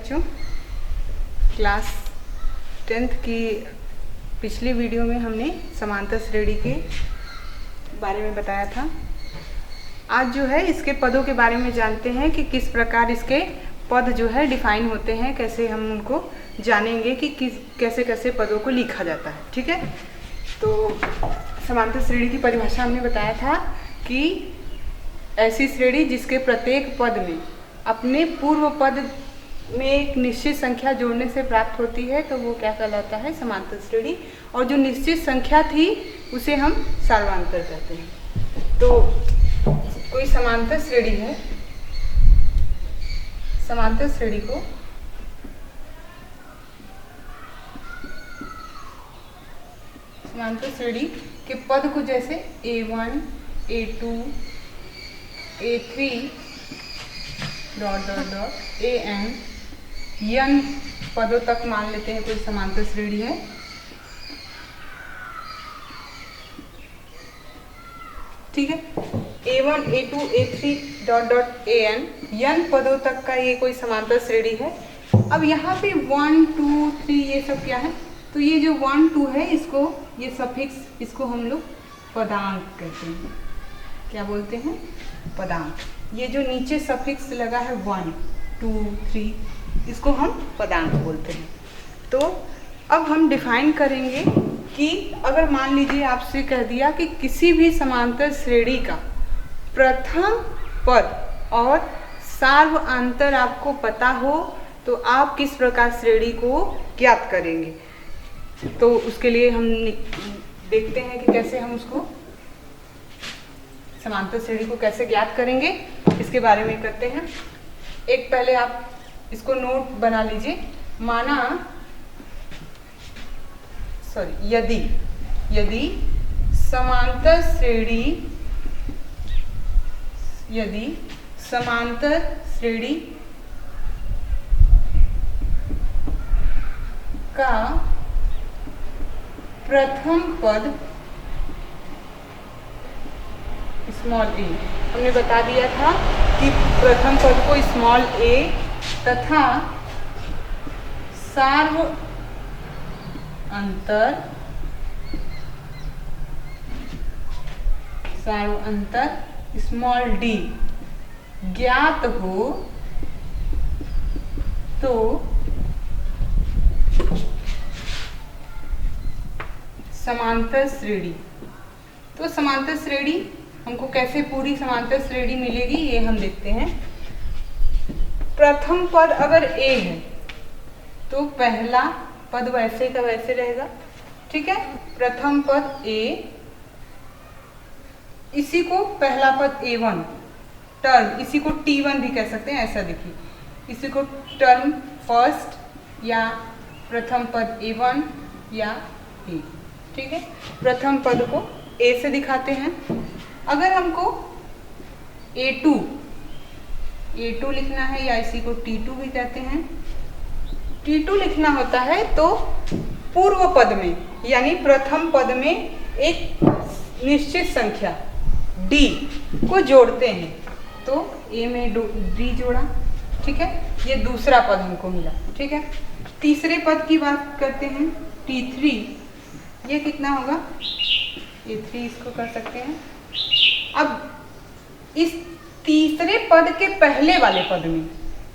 बच्चों, class 10th की पिछली वीडियो में हमने समांतर श्रेणी के बारे में बताया था। आज जो है इसके पदों के बारे में जानते हैं कि किस प्रकार इसके पद जो है डिफाइन होते हैं, कैसे हम उनको जानेंगे कि कैसे कैसे पदों को लिखा जाता है। ठीक है, तो समांतर श्रेणी की परिभाषा हमने बताया था कि ऐसी श्रेणी जिसके प्रत्येक पद में अपने पूर्व पद में एक निश्चित संख्या जोड़ने से प्राप्त होती है, तो वो क्या कहलाता है, समांतर श्रेणी। और जो निश्चित संख्या थी उसे हम सार्वधातुक कहते हैं। तो कोई समांतर श्रेणी है, समांतर श्रेणी को समांतर श्रेणी के पद को जैसे A1, A2, A3 dot dot dot AN पदों तक मान लेते हैं कोई समांतर श्रेणी है। ठीक है, A1, A2, A3 dot dot AN पदों तक का ये कोई समांतर श्रेणी है। अब यहाँ पे 1, 2, 3 ये सब क्या है, तो ये जो 1, 2 है, इसको ये सफिक्स, इसको हम लोग पदांक कहते हैं। क्या बोलते हैं, पदांक। ये जो नीचे सफिक्स लगा है 1, 2, 3, इसको हम पदांक बोलते हैं। तो अब हम डिफाइन करेंगे कि अगर मान लीजिए आपसे कह दिया कि किसी भी समांतर श्रेणी का प्रथम पद और सार्वधातुक आपको पता हो, तो आप किस प्रकार श्रेणी को ज्ञात करेंगे। तो उसके लिए हम देखते हैं कि कैसे हम उसको समांतर श्रेणी को कैसे ज्ञात करेंगे, इसके बारे में करते हैं। एक पहले आप इसको नोट बना लीजिए। माना यदि समांतर श्रेणी का प्रथम पद स्मॉल a, हमने बता दिया था कि प्रथम पद को स्मॉल a तथा सार्वधातुक स्मॉल d ज्ञात हो, तो समांतर श्रेणी। तो समांतर श्रेणी हमको कैसे पूरी समांतर श्रेणी मिलेगी, ये हम देखते हैं। प्रथम पद अगर a है तो पहला पद वैसे का वैसे रहेगा। ठीक है, प्रथम पद a, इसी को पहला पद A1 टर्म, इसी को T1 भी कह सकते हैं, ऐसा देखिए, इसी को टर्म फर्स्ट या प्रथम पद A1 या A। ठीक है, प्रथम पद को A से दिखाते हैं। अगर हमको A2 लिखना है या इसी को T2 भी कहते हैं, T2 लिखना होता है तो पूर्व पद में यानी प्रथम पद में एक निश्चित संख्या D को जोड़ते हैं। तो A में D जोड़ा। ठीक है, ये दूसरा पद हमको मिला। ठीक है, तीसरे पद की बात करते हैं, T3। ये कितना होगा, A3 इसको कर सकते हैं। अब इस तीसरे पद के पहले वाले पद में,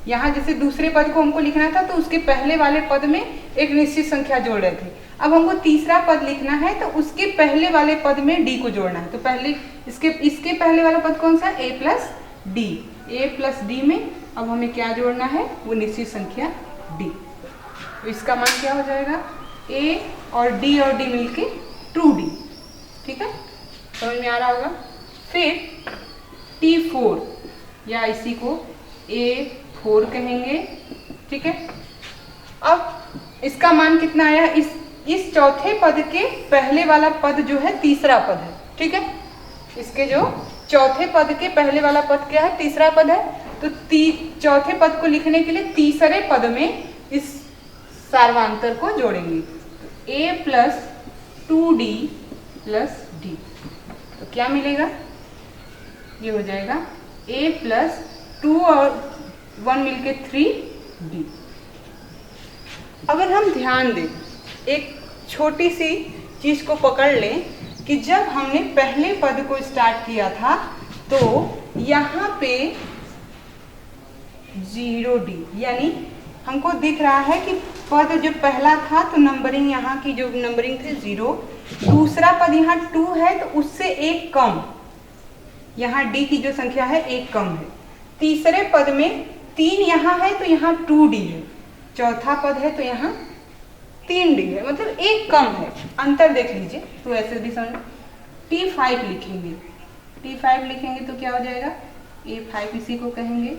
यहाँ जैसे दूसरे पद को हमको लिखना था तो उसके पहले वाले पद में एक निश्चित संख्या जोड़ रहे थे। अब हमको तीसरा पद लिखना है तो उसके पहले वाले पद में D को जोड़ना है। तो पहले इसके पहले वाला पद कौन सा, A प्लस D में अब हमें क्या जोड़ना है, वो निश्चित संख्या D। तो इसका मान क्या हो जाएगा, A और D मिलके 2D। ठीक है, समझ में आ रहा होगा। फिर T4 या इसी को A4 कहेंगे। ठीक है, अब इसका मान कितना आया, इस चौथे पद के पहले वाला पद जो है तीसरा पद है। ठीक है, इसके जो चौथे पद के पहले वाला पद क्या है, तीसरा पद है। तो चौथे पद को लिखने के लिए तीसरे पद में इस सार्वधातुक को जोड़ेंगे। तो A plus 2D plus D, तो क्या मिलेगा, ये हो जाएगा A प्लस 2 और 1 मिलके 3D। अगर हम ध्यान दें, एक छोटी सी चीज़ को पकड़ लें कि जब हमने पहले पद को स्टार्ट किया था तो यहाँ पे 0D, यानी हमको दिख रहा है कि पद जो पहला था तो नंबरिंग, यहाँ की जो नंबरिंग थी 0, दूसरा पद यहाँ 2 है तो उससे एक कम, यहाँ D की जो संख्या है एक कम है। तीसरे पद में 3 यहाँ है तो यहाँ 2D है। चौथा पद है तो यहाँ 3D है, मतलब एक कम है। अंतर देख लीजिए तो ऐसे भी समझ। T5 लिखेंगे, T5 लिखेंगे तो क्या हो जाएगा, A5 इसी को कहेंगे।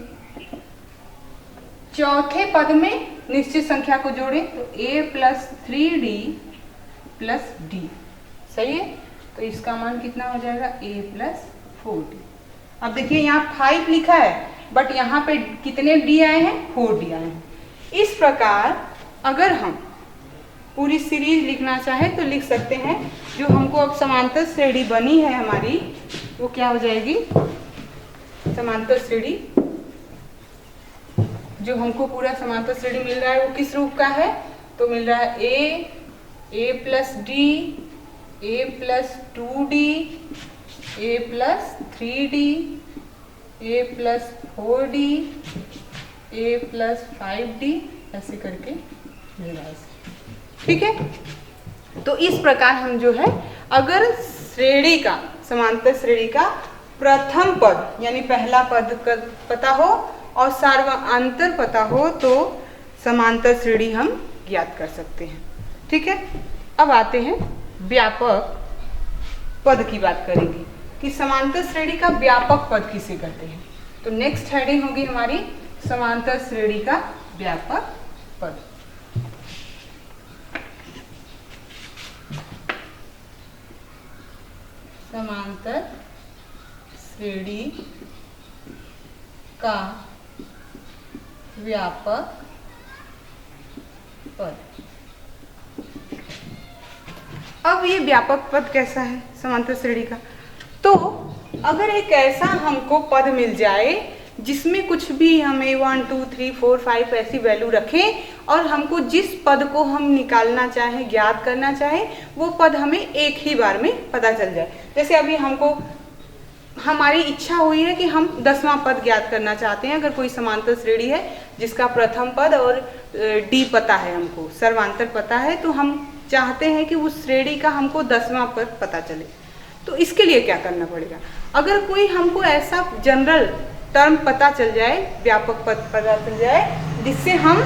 चौथे पद में निश्चित संख्या को जोड़ें तो A + 3D + D, सही है। तो इसका मान कितना हो जाएगा, A + 4D। अब देखिए यहाँ 5 लिखा है बट यहाँ पे कितने D आए हैं, 4D आए हैं। इस प्रकार अगर हम पूरी सीरीज लिखना चाहें तो लिख सकते हैं। जो हमको अब समांतर श्रेणी बनी है हमारी, वो क्या हो जाएगी, समांतर श्रेणी, जो हमको पूरा समांतर श्रेणी मिल रहा है वो किस रूप का है, तो मिल रहा है A + D, A + 2D, A + 3D, A + 4D, A + 5D, ऐसे करके मिल रहा है। ठीक है, तो इस प्रकार हम जो है, अगर श्रेणी का, समांतर श्रेणी का प्रथम पद यानी पहला पद पता हो और सार्वंतर पता हो तो समांतर श्रेणी हम ज्ञात कर सकते हैं। ठीक है, अब आते हैं व्यापक पद की बात करेंगे कि समांतर श्रेणी का व्यापक पद किसे कहते हैं। तो नेक्स्ट हेडिंग होगी हमारी समांतर श्रेणी का व्यापक पद। समांतर श्रेणी का व्यापक पद। अब ये व्यापक पद कैसा है समांतर श्रेणी का, तो अगर एक ऐसा हमको पद मिल जाए जिसमें कुछ भी हमें 1 2 3 4 5 ऐसी वैल्यू रखें और हमको जिस पद को हम निकालना चाहें, ज्ञात करना चाहें, वो पद हमें एक ही बार में पता चल जाए। जैसे अभी हमको, हमारी इच्छा हुई है कि हम 10वां पद ज्ञात करना चाहते हैं। अगर कोई समांतर श्रेणी है जिसका प्रथम पद और D पता है, हमको सर्वांतर पता है, तो हम चाहते हैं कि उस श्रेणी का हमको 10वां पद पता चले। तो इसके लिए क्या करना पड़ेगा, अगर कोई हमको ऐसा जनरल टर्म पता चल जाए, व्यापक पद पता चल जाए, जिससे हम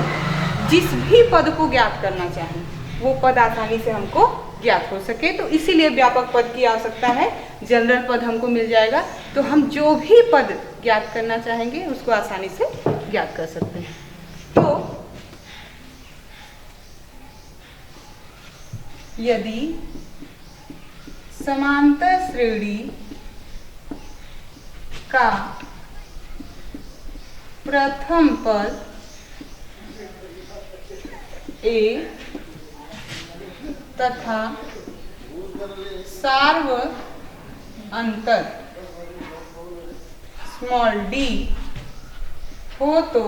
जिस भी पद को ज्ञात करना चाहें वो पद आसानी से हमको ज्ञात हो सके, तो इसीलिए व्यापक पद की आवश्यकता है। जनरल पद हमको मिल जाएगा तो हम जो भी पद ज्ञात करना चाहेंगे उसको आसानी से ज्ञात कर सकते हैं। तो यदि समांतर श्रेणी का प्रथम पद A तथा सार्वंतर d हो तो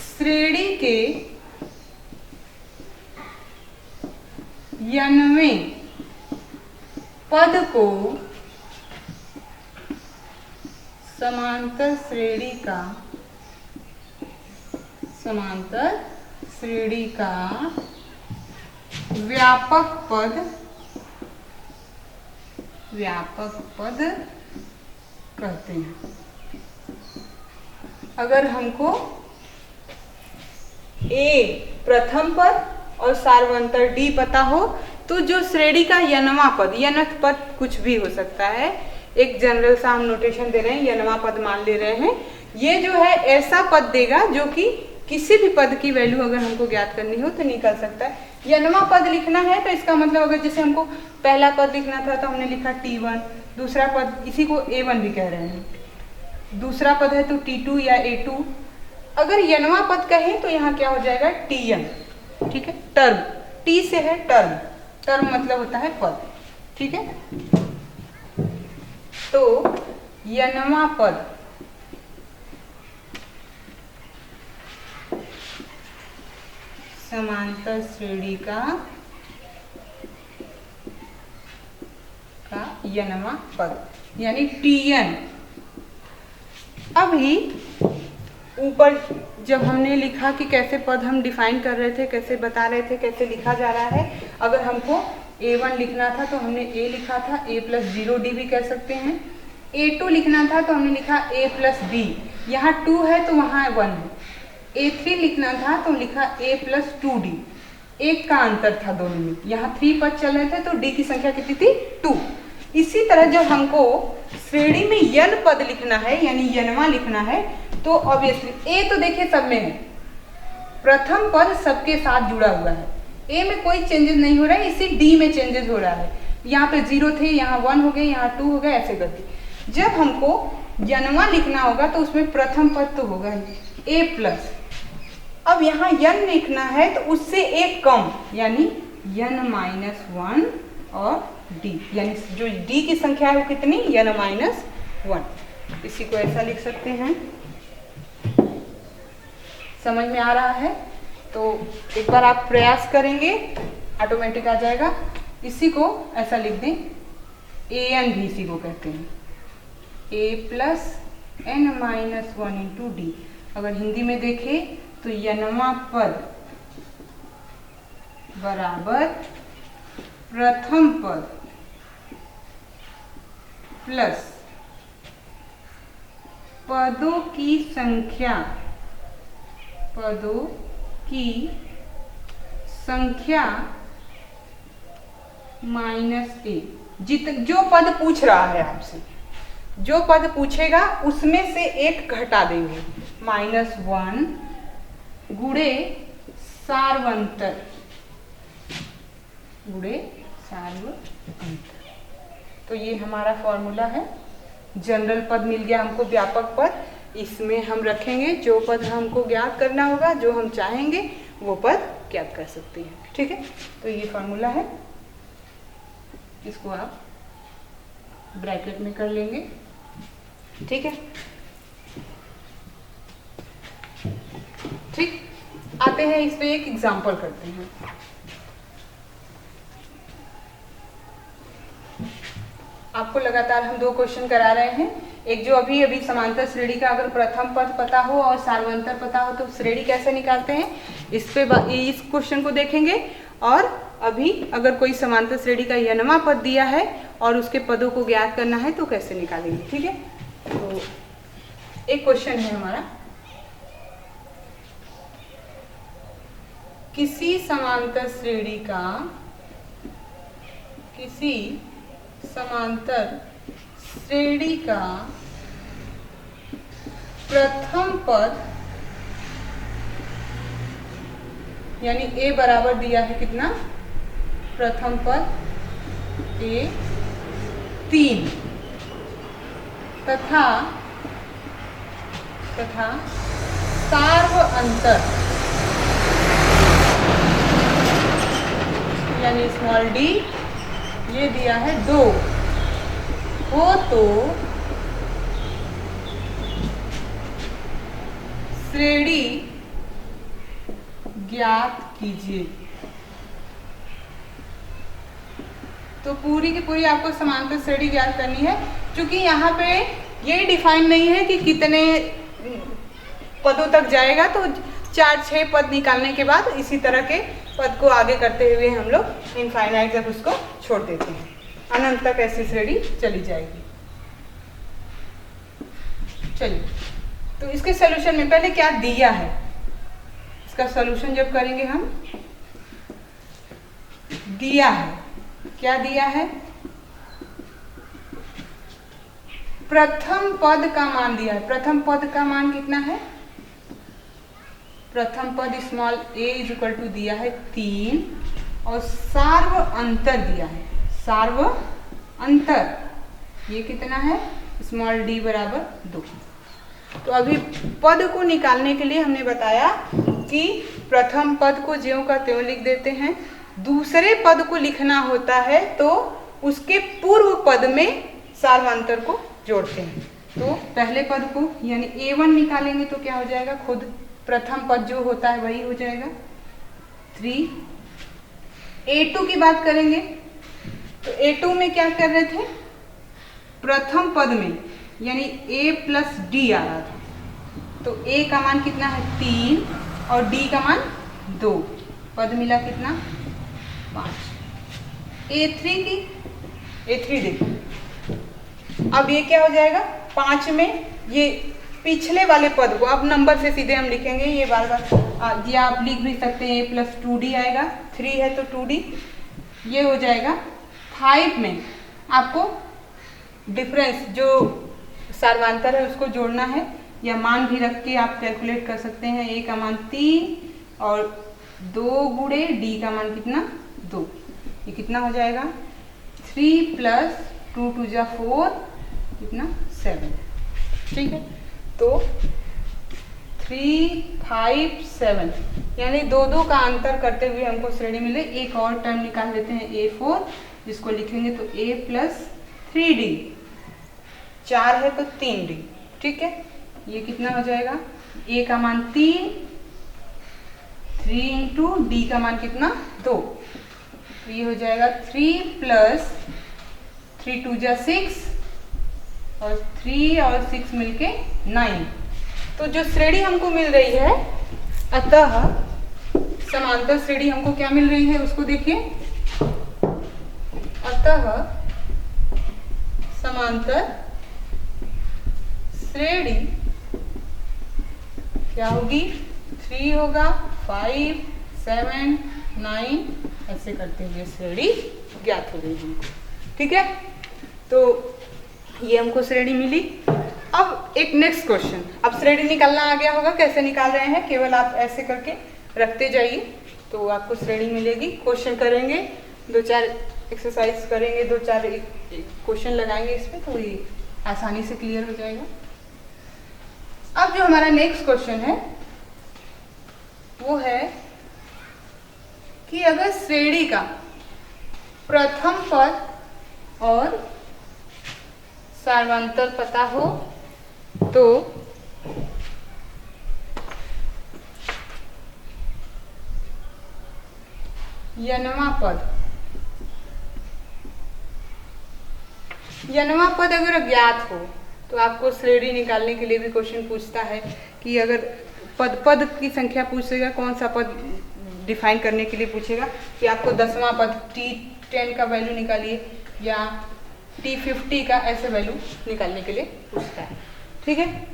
श्रेणी के n वें पद को समांतर श्रेणी का व्यापक पद कहते हैं। अगर हमको A प्रथम पद और सार्वंतर D पता हो तो जो श्रेणी का n वां पद, nth पद कुछ भी हो सकता है, एक जनरल सा हम नोटेशन दे रहे हैं, n वां पद मान ले रहे हैं, ये जो है ऐसा पद देगा जो कि किसी भी पद की वैल्यू अगर हमको ज्ञात करनी हो तो निकल सकता है। n वां पद लिखना है तो इसका मतलब अगर जैसे हमको पहला पद लिखना था तो हमने लिखा T1, दूसरा पद, इसी को A1 भी कह रहे हैं, दूसरा पद है तो T2 या A2। अगर n वां पद कहें तो यहाँ क्या हो जाएगा, Tn। ठीक है, टर्म, T से है टर्म, टर्म मतलब होता है पद। ठीक है, तो n वां पद समांतर श्रेणी का n वां पद यानी Tn। अभी ऊपर जब हमने लिखा कि कैसे पद हम डिफाइन कर रहे थे, कैसे बता रहे थे, कैसे लिखा जा रहा है, अगर हमको a1 लिखना था तो हमने a लिखा था, a + 0d भी कह सकते हैं। a2 लिखना था तो हमने लिखा a + b, यहाँ 2 है तो वहाँ 1 है। a3 लिखना था तो लिखा a + 2d, एक का अंतर था दोनों में, यहाँ 3 पद चल रहे थे तो d की संख्या कितनी थी 2। इसी तरह जब हमको श्रेणी में n पद लिखना है यानी n वां लिखना है तो ऑब्वियसली a तो देखिए सब में है, प्रथम पद सबके साथ जुड़ा हुआ है, a में कोई चेंजेस नहीं हो रहा है, इसी d में चेंजेस हो रहा है। यहाँ पे 0 थे, यहाँ 1 हो गए, यहाँ 2 हो गए, ऐसे करके जब हमको n वां लिखना होगा तो उसमें प्रथम पद तो होगा ही a+। अब यहाँ n लिखना है तो उससे एक कम यानी n-1 और d, यानी जो d की संख्या है वो कितनी n-1। इसी को ऐसा लिख सकते हैं। समझ में आ रहा है तो एक बार आप प्रयास करेंगे ऑटोमेटिक आ जाएगा। इसी को ऐसा लिख दें, an भी इसी को कहते हैं, a + n-1 × d। अगर हिंदी में देखें तो n वां पद बराबर प्रथम पद प्लस पदों की संख्या -a। जो पद पूछ रहा है आपसे, जो पद पूछेगा उसमें से एक घटा देंगे, -1 गुणे सार्वंतर तो ये हमारा फॉर्मूला है। जनरल पद मिल गया हमको, व्यापक पद, इसमें हम रखेंगे जो पद हमको ज्ञात करना होगा, जो हम चाहेंगे वो पद ज्ञात कर सकते हैं। ठीक है, तो ये फॉर्मूला है, इसको आप ब्रैकेट में कर लेंगे। ठीक है, ठीक, आते हैं इस पे एक एग्जाम्पल करते हैं। आपको लगातार हम 2 क्वेश्चन करा रहे हैं। एक जो अभी समांतर श्रेणी का अगर प्रथम पद पता हो और सार्वंतर पता हो तो श्रेणी कैसे निकालते हैं, इस क्वेश्चन को देखेंगे। और अभी अगर कोई समांतर श्रेणी का n-वां पद दिया है और उसके पदों को ज्ञात करना है तो कैसे निकालेंगे। ठीक है, तो एक क्वेश्चन है हमारा, किसी समांतर श्रेणी का प्रथम पद यानी a बराबर दिया है कितना, प्रथम पद a 3 तथा सार्व अंतर यानी स्मॉल d ये दिया है 2 हो तो श्रेणी ज्ञात कीजिए। तो पूरी की पूरी आपको समांतर श्रेणी ज्ञात करनी है। क्योंकि यहाँ पे ये डिफाइन नहीं है कि कितने पदों तक जाएगा, तो 4-6 पद निकालने के बाद इसी तरह के पद को आगे करते हुए हम लोग इनफाइनाइट तक उसको छोड़ देते हैं, अनंत तक ऐसी श्रेणी चली जाएगी। चलिए, तो इसके सॉल्यूशन में पहले क्या दिया है, इसका सॉल्यूशन जब करेंगे हम, दिया है, क्या दिया है, प्रथम पद का मान दिया है। प्रथम पद का मान कितना है, प्रथम पद स्मॉल a = दिया है 3 और सार्व अंतर दिया है, सार्व अंतर ये कितना है, स्मॉल d बराबर 2। तो अभी पद को निकालने के लिए हमने बताया कि प्रथम पद को ज्यों का त्यों लिख देते हैं, दूसरे पद को लिखना होता है तो उसके पूर्व पद में सार्वंतर को जोड़ते हैं। तो पहले पद को यानी a1 निकालेंगे तो क्या हो जाएगा, खुद प्रथम पद जो होता है वही हो जाएगा, 3। A2 की बात करेंगे तो A2 में क्या कर रहे थे, प्रथम पद में यानी A प्लस D आ रहा था, तो A का मान कितना है 3 और D का मान 2, पद मिला कितना 5। A3 की, A3 देखो, अब ये क्या हो जाएगा 5 में, ये पिछले वाले पद को अब नंबर से सीधे हम लिखेंगे, ये बार बार ये आप लिख भी सकते हैं, A प्लस 2D आएगा, 3 है तो 2D, ये हो जाएगा 5 में आपको डिफरेंस जो सार्वधातर है उसको जोड़ना है, या मान भी रख के आप कैलकुलेट कर सकते हैं। A का मान 3 और 2 गुणे D का मान कितना 2, ये कितना हो जाएगा 3 प्लस 2 2 जा 4 कितना 7, ठीक है। तो 3 5 7 यानी 2 2 का अंतर करते हुए हमको श्रेणी मिले। एक और टर्म निकाल लेते हैं A4, जिसको लिखेंगे तो A प्लस 3D, 4 है तो 3D, ठीक है। ये कितना हो जाएगा, A का मान 3 इंटू D का मान कितना 2, तो ये हो जाएगा 3 प्लस 3 2 जा 6 और 3 और 6 मिलके 9। तो जो श्रेणी हमको मिल रही है, अतः समांतर श्रेणी हमको क्या मिल रही है उसको देखिए। अतः समांतर श्रेणी क्या होगी, 3 होगा, 5 7 9, ऐसे करते हुए श्रेणी ज्ञात हो गई हमको, ठीक है। तो ये हमको श्रेणी मिली। अब एक नेक्स्ट क्वेश्चन, अब श्रेणी निकालना आ गया होगा, कैसे निकाल रहे हैं, केवल आप ऐसे करके रखते जाइए तो आपको श्रेणी मिलेगी। क्वेश्चन करेंगे, 2-4 एक्सरसाइज करेंगे, 2-4 क्वेश्चन लगाएंगे इस पर, तो ये आसानी से क्लियर हो जाएगा। अब जो हमारा नेक्स्ट क्वेश्चन है वो है कि अगर श्रेणी का प्रथम पद और सार्वधातर पता हो तो यनवा पद अगर अज्ञात हो तो आपको श्रेणी निकालने के लिए भी क्वेश्चन पूछता है कि अगर पद की संख्या पूछेगा, कौन सा पद डिफाइन करने के लिए पूछेगा कि आपको 10वां पद T10 का वैल्यू निकालिए या T50 का ऐसे वैल्यू निकालने के लिए पूछता है, ठीक है।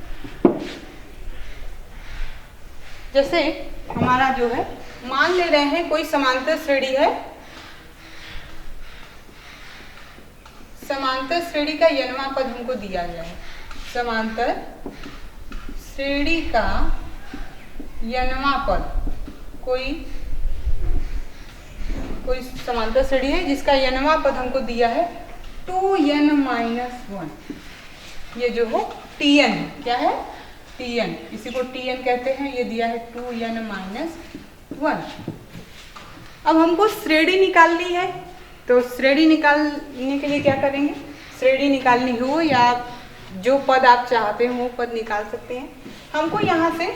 जैसे हमारा जो है, मान ले रहे हैं कोई समांतर श्रेणी है, समांतर श्रेणी का यनवा पद हमको दिया गया है। समांतर श्रेणी का यनवा पद, कोई समांतर श्रेणी है जिसका यनवा पद हमको दिया है 2n-1, ये जो है Tn, क्या है Tn, इसी को Tn कहते हैं, ये दिया है 2n-1। अब हमको श्रेणी निकालनी है, तो श्रेणी निकालने के लिए क्या करेंगे, श्रेणी निकालनी हो या जो पद आप चाहते हो वो पद निकाल सकते हैं। हमको यहाँ से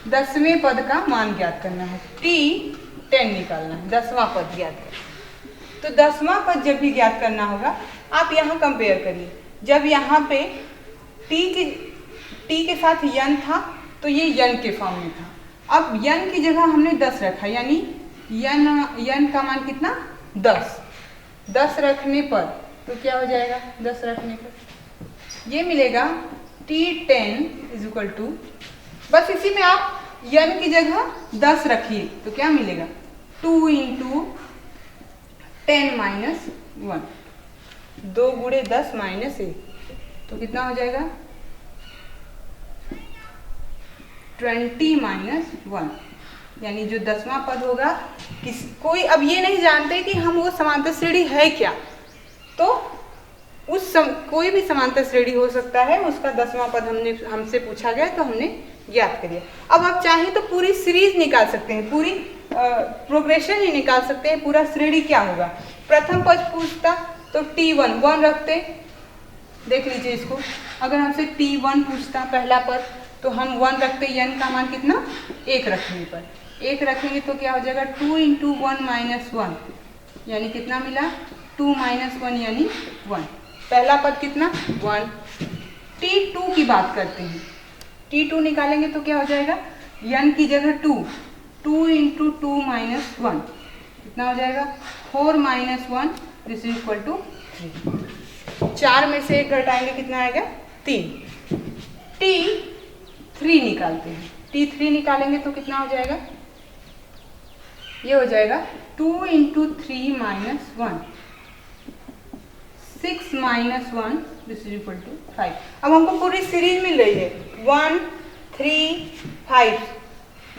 10वें पद का मान ज्ञात करना है, T10 निकालना है, 10वां पद ज्ञात करना। तो 10वां पद जब भी ज्ञात करना होगा, आप यहाँ कंपेयर करिए, जब यहाँ पे T के साथ यन था तो ये यन के फॉर्म में था। अब यन की जगह हमने 10 रखा, यानी यन का मान कितना 10 रखने पर तो क्या हो जाएगा, 10 रखने पर ये मिलेगा T10 = बस इसी में आप यन की जगह 10 रखिए तो क्या मिलेगा 2 × 10 - 1, 2 × 10 - 1, तो कितना हो जाएगा 20 - 1, यानी जो 10वां पद होगा, कोई अब ये नहीं जानते कि हम वो समांतर श्रेणी है क्या, तो कोई भी समांतर श्रेणी हो सकता है, उसका 10वां पद हमसे पूछा गया तो हमने ज्ञात कर लिया। अब आप चाहें तो पूरी सीरीज निकाल सकते हैं, पूरी प्रोग्रेशन ही निकाल सकते हैं, पूरा श्रेणी क्या होगा। प्रथम पद पूछता तो T1 1 रखते, देख लीजिए इसको, अगर हमसे T1 पूछता पहला पद तो हम 1 रखते, यन का मान कितना 1 रखने पर। एक रखेंगे तो क्या हो जाएगा 2 इंटू 1 माइनस 1, यानी कितना मिला 2 माइनस 1 यानी 1। पहला पद कितना 1। T2 की बात करते हैं, T2 निकालेंगे तो क्या हो जाएगा n की जगह 2, 2 इंटू 2 माइनस 1 कितना हो जाएगा 4 minus 1 this is equal to 3। 4 में से एक घटाएंगे कितना आएगा 3। T3 निकालते हैं, T3 निकालेंगे तो कितना हो जाएगा, ये हो जाएगा 2 into 3 minus 1, 6 minus 1 this is equal to 5। अब हमको पूरी सीरीज मिल रही है 1 3 5,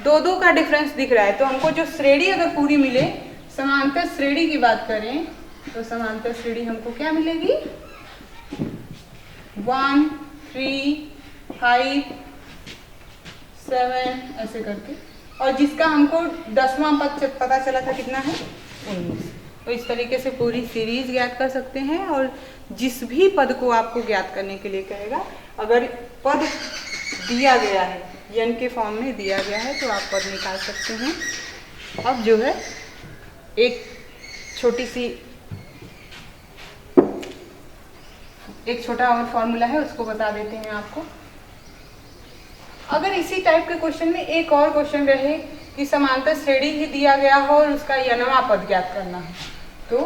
दो दो का डिफरेंस दिख रहा है। तो हमको जो श्रेणी अगर पूरी मिले, समांतर श्रेणी की बात करें तो समांतर श्रेणी हमको क्या मिलेगी 1 3 5 7 ऐसे करके, और जिसका हमको 10वां पद पता चला था कितना है 19। तो इस तरीके से पूरी सीरीज ज्ञात कर सकते हैं। और जिस भी पद को आपको ज्ञात करने के लिए कहेगा, अगर पद दिया गया है n के फॉर्म में दिया गया है तो आप पद निकाल सकते हैं। अब जो है एक छोटा और फॉर्मूला है, उसको बता देते हैं आपको। अगर इसी टाइप के क्वेश्चन में एक और क्वेश्चन रहे कि समांतर श्रेणी ही दिया गया हो और उसका n वां पद ज्ञात करना है, तो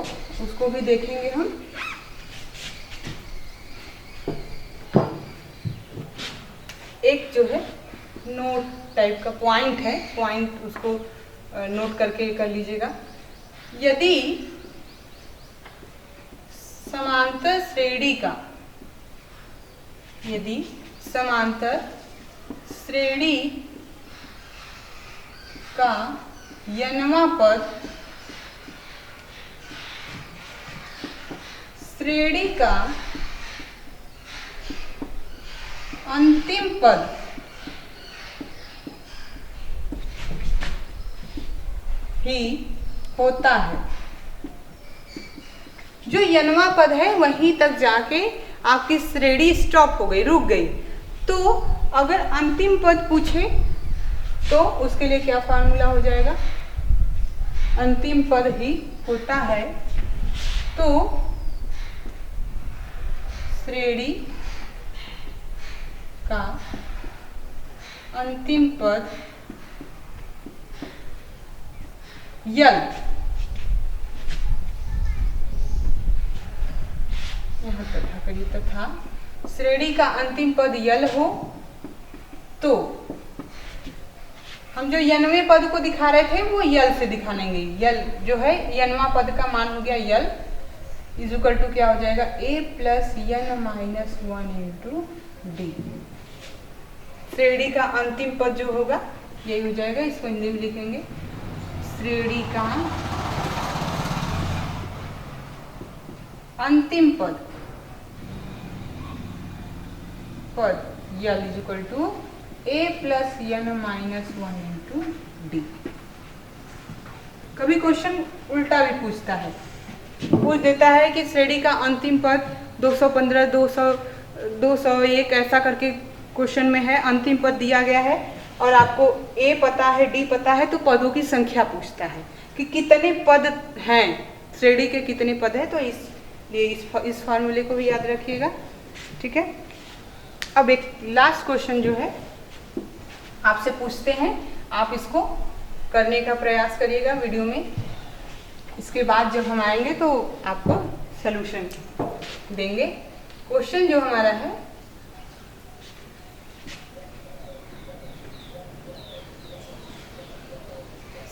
उसको भी देखेंगे हम। एक जो है नोट टाइप का पॉइंट है, पॉइंट उसको नोट करके कर लीजिएगा। यदि समांतर श्रेणी का n वां पद श्रेणी का अंतिम पद ही होता है, जो n वां पद है वहीं तक जाके आपकी श्रेणी स्टॉप हो गई, रुक गई। तो अगर अंतिम पद पूछे तो उसके लिए क्या फार्मूला हो जाएगा, अंतिम पद ही होता है तो श्रेणी का अंतिम पद यल, यहाँ तथा करिए, तथा श्रेणी का अंतिम पद यल हो तो हम जो n वें पद को दिखा रहे थे वो यल से दिखाएंगे। यल जो है n वां पद का मान हो गया यल, इज इक्वल टू क्या हो जाएगा a plus n minus 1 into D. श्रेणी का अंतिम पद जो होगा यही हो जाएगा, इसको हिंदी में लिखेंगे श्रेणी का अंतिम पद L is equal to a plus n minus 1 into D. कभी क्वेश्चन उल्टा भी पूछता है, पूछ देता है कि श्रेणी का अंतिम पद 215 200 201 ऐसा करके क्वेश्चन में है, अंतिम पद दिया गया है और आपको a पता है d पता है, तो पदों की संख्या पूछता है कि कितने पद हैं, श्रेणी के कितने पद हैं। तो इसलिए इस फार्मूले को भी याद रखिएगा, ठीक है। अब एक लास्ट क्वेश्चन जो है आपसे पूछते हैं, आप इसको करने का प्रयास करिएगा वीडियो में। इसके बाद जब हम आएंगे तो आपको सलूशन देंगे। क्वेश्चन जो हमारा है,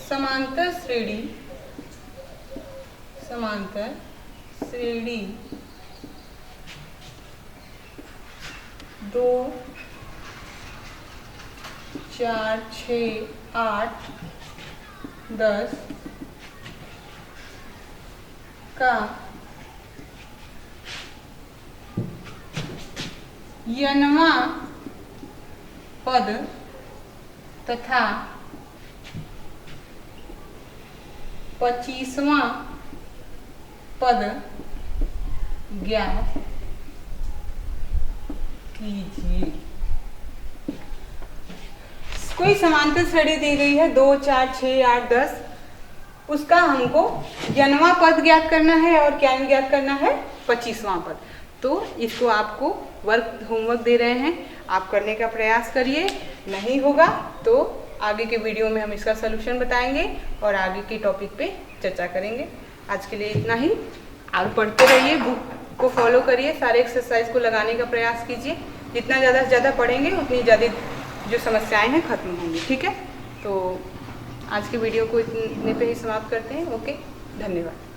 समांतर श्रेणी 2 4 6 8 10 का n वां पद तथा 25वां पद ज्ञात कीजिए। कोई समांतर श्रेणी दी गई है 2, 4, 6, 8, 10, उसका हमको n वां पद ज्ञात करना है और क्या ज्ञात करना है 25वां पद। तो इसको आपको होमवर्क दे रहे हैं, आप करने का प्रयास करिए। नहीं होगा तो आगे के वीडियो में हम इसका सलूशन बताएंगे और आगे के टॉपिक पे चर्चा करेंगे। आज के लिए इतना ही। आप पढ़ते रहिए, बुक को फॉलो करिए, सारे एक्सरसाइज को लगाने का प्रयास कीजिए। जितना ज़्यादा से ज़्यादा पढ़ेंगे उतनी ज़्यादा जो समस्याएं हैं खत्म होंगी। ठीक है, तो आज के वीडियो को इतने पे ही समाप्त करते हैं। ओके, धन्यवाद।